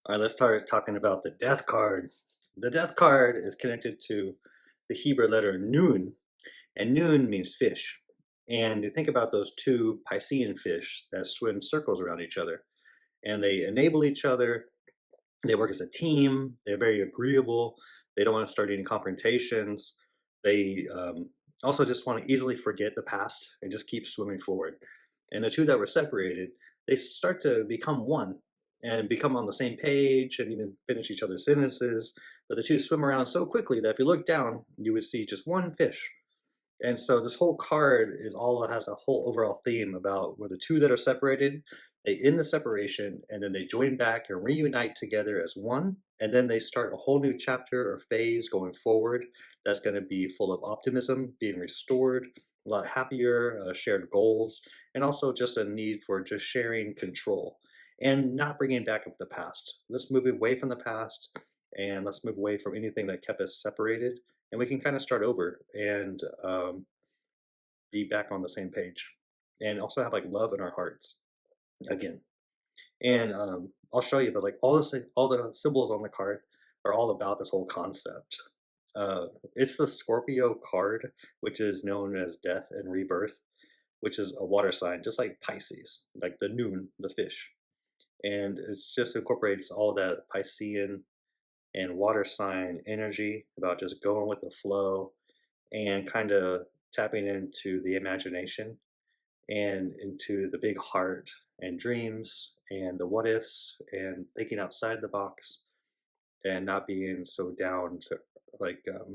All right, let's start talking about the death card. The death card is connected to the Hebrew letter Nun, and Nun means fish. And you think about those two Piscean fish that swim circles around each other, and they enable each other. They work as a team. They're very agreeable. They don't want to start any confrontations. They also just want to easily forget the past and just keep swimming forward. And the two that were separated, they start to become one and become on the same page and even finish each other's sentences. But the two swim around so quickly that if you look down, you would see just one fish. And so this whole card is all has a whole overall theme about where the two that are separated, they end the separation and then they join back and reunite together as one. And then they start a whole new chapter or phase going forward that's going to be full of optimism, being restored, a lot happier, shared goals, and also just a need for just sharing control and not bringing back up the past. Let's move away from the past and let's move away from anything that kept us separated, and we can kind of start over and be back on the same page and also have like love in our hearts again. And I'll show you, but like all the symbols on the card are all about this whole concept. It's the Scorpio card, which is known as death and rebirth, which is a water sign, just like Pisces, like the Noon, the fish. And it's just incorporates all that Piscean and water sign energy about just going with the flow and kind of tapping into the imagination and into the big heart and dreams and the what ifs and thinking outside the box and not being so down to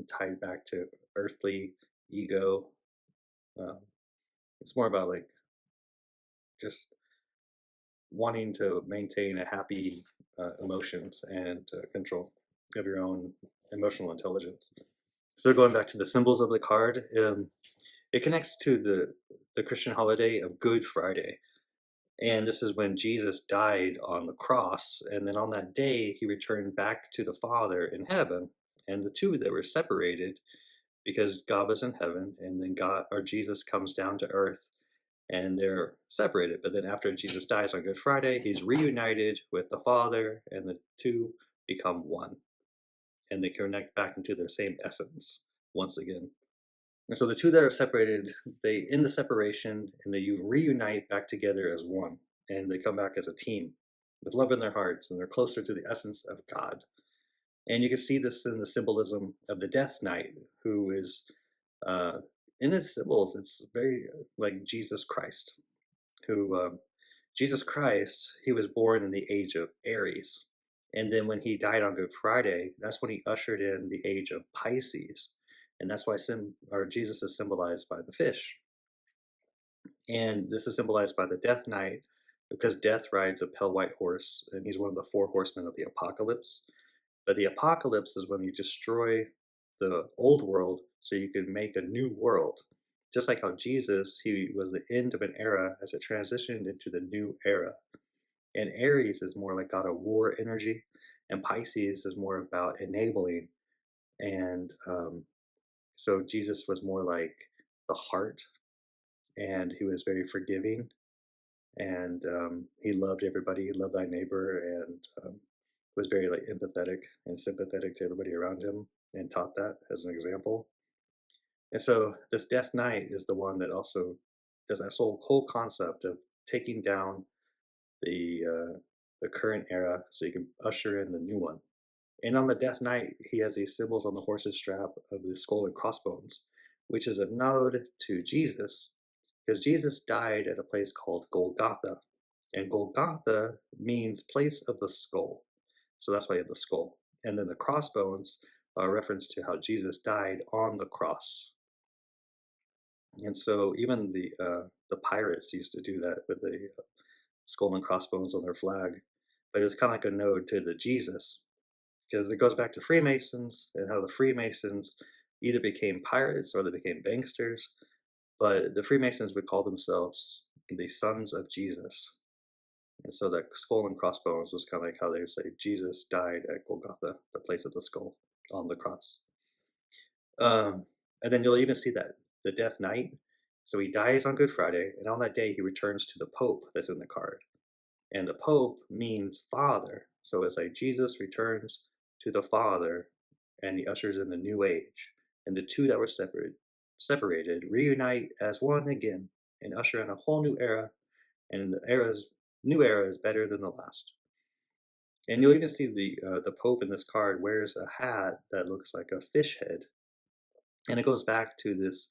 tied back to earthly ego. Um, it's more about like just wanting to maintain a happy emotions and control of your own emotional intelligence. So going back to the symbols of the card, it connects to the Christian holiday of Good Friday. And this is when Jesus died on the cross. And then on that day, he returned back to the Father in heaven. And the two that were separated because God was in heaven, and then God or Jesus comes down to earth and they're separated. But then after Jesus dies on Good Friday, he's reunited with the Father, and the two become one. And they connect back into their same essence once again. And so the two that are separated, they end the separation and they reunite back together as one. And they come back as a team with love in their hearts, and they're closer to the essence of God. And you can see this in the symbolism of the Death Knight, who is uh, in its symbols. It's very like Jesus Christ, who Jesus Christ, he was born in the age of Aries. And then when he died on Good Friday, that's when he ushered in the age of Pisces. And that's why Jesus is symbolized by the fish. And this is symbolized by the Death Knight because Death rides a pale white horse, and he's one of the four horsemen of the apocalypse. But the apocalypse is when you destroy the old world so you can make a new world. Just like how Jesus, he was the end of an era as it transitioned into the new era. And Aries is more like God of war energy, and Pisces is more about enabling. And so Jesus was more like the heart, and he was very forgiving, and he loved everybody. He loved thy neighbor, and was very like empathetic and sympathetic to everybody around him, and taught that as an example. And so this Death Knight is the one that also does that whole concept of taking down the current era so you can usher in the new one. And on the Death Knight, he has these symbols on the horse's strap of the skull and crossbones, which is a nod to Jesus, because Jesus died at a place called Golgotha. And Golgotha means place of the skull. So that's why you have the skull. And then the crossbones are a reference to how Jesus died on the cross. And so even the pirates used to do that with the skull and crossbones on their flag. But it was kind of like a node to the Jesus, because it goes back to Freemasons and how the Freemasons either became pirates or they became banksters. But the Freemasons would call themselves the sons of Jesus. And so that skull and crossbones was kind of like how they would say Jesus died at Golgotha, the place of the skull on the cross. And then you'll even see that the Death Knight. So he dies on Good Friday, and on that day he returns to the Pope that's in the card. And the Pope means father. So it's like Jesus returns to the Father and he ushers in the new age. And the two that were separated reunite as one again and usher in a whole new era. And the new era is better than the last. And you'll even see the Pope in this card wears a hat that looks like a fish head, and it goes back to this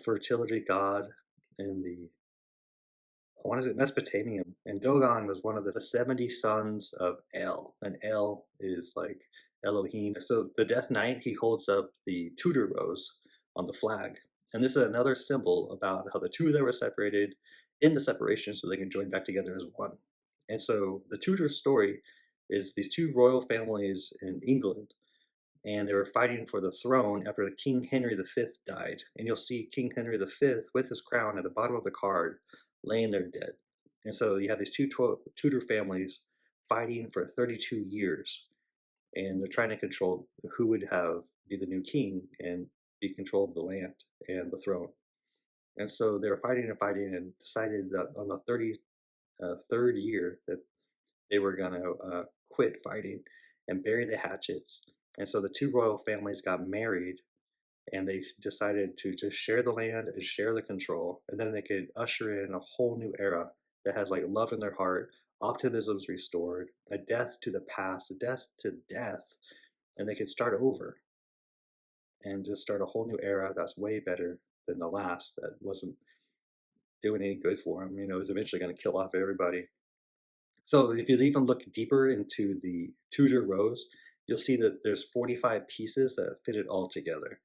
fertility god in the, I want to say, Mesopotamia. And Dogon was one of the 70 sons of El, and El is like Elohim. So the Death Knight, he holds up the Tudor rose on the flag, and this is another symbol about how the two that were separated in the separation so they can join back together as one. And so the Tudor story is these two royal families in England, and they were fighting for the throne after King Henry V died. And you'll see King Henry V with his crown at the bottom of the card, laying there dead. And so you have these two Tudor families fighting for 32 years, and they're trying to control who would be the new king and be control of the land and the throne. And so they were fighting and fighting, and decided that on the 33rd year that they were going to quit fighting and bury the hatchets. And so the two royal families got married, and they decided to just share the land and share the control. And then they could usher in a whole new era that has like love in their heart, optimism's restored, a death to the past, a death to death, and they could start over and just start a whole new era that's way better than the last that wasn't doing any good for them. It was eventually going to kill off everybody. So if you even look deeper into the Tudor rose, you'll see that there's 45 pieces that fit it all together.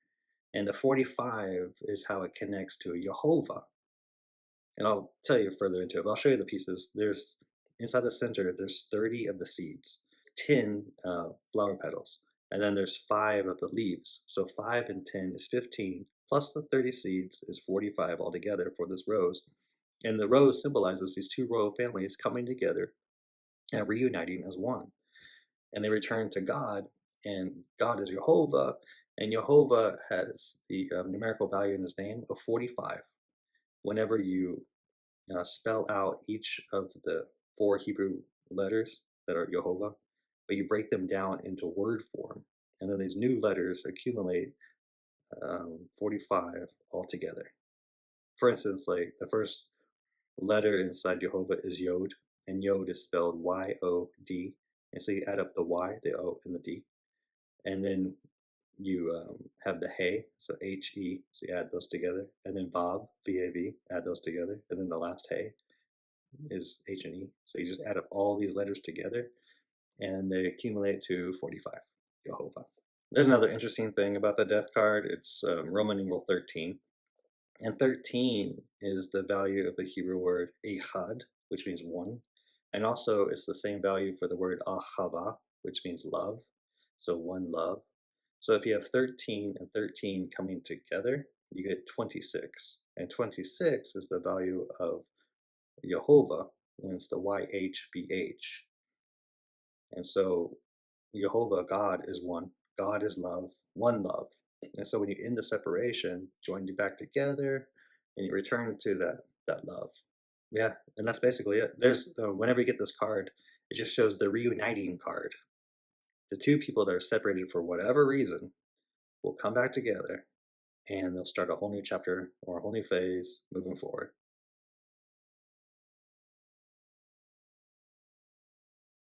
And the 45 is how it connects to Jehovah. And I'll tell you further into it, but I'll show you the pieces. There's inside the center, there's 30 of the seeds, 10 flower petals, and then there's 5 of the leaves. So 5 and 10 is 15, plus the 30 seeds is 45 altogether for this rose. And the rose symbolizes these two royal families coming together and reuniting as one. And they return to God, and God is Jehovah, and Jehovah has the numerical value in his name of 45. Whenever you spell out each of the 4 Hebrew letters that are Jehovah, but you break them down into word form, and then these new letters accumulate 45 altogether. For instance, like the first letter inside Jehovah is Yod, and Yod is spelled Y-O-D. And so you add up the Y, the O, and the D. And then you have the He, so H-E, so you add those together. And then Vav, V-A-V, add those together. And then the last He is H and E. So you just add up all these letters together, and they accumulate to 45, Jehovah. There's another interesting thing about the death card. It's Roman numeral 13. And 13 is the value of the Hebrew word echad, which means one. And also it's the same value for the word ahava, which means love. So one love. So if you have 13 and 13 coming together, you get 26. And 26 is the value of Jehovah when it's the YHBH. And so Jehovah, God, is one. God is love, one love. And so when you end the separation, join you back together, and you return to that love. Yeah, and that's basically it. There's whenever you get this card, it just shows the reuniting card. The two people that are separated for whatever reason will come back together, and they'll start a whole new chapter or a whole new phase moving forward.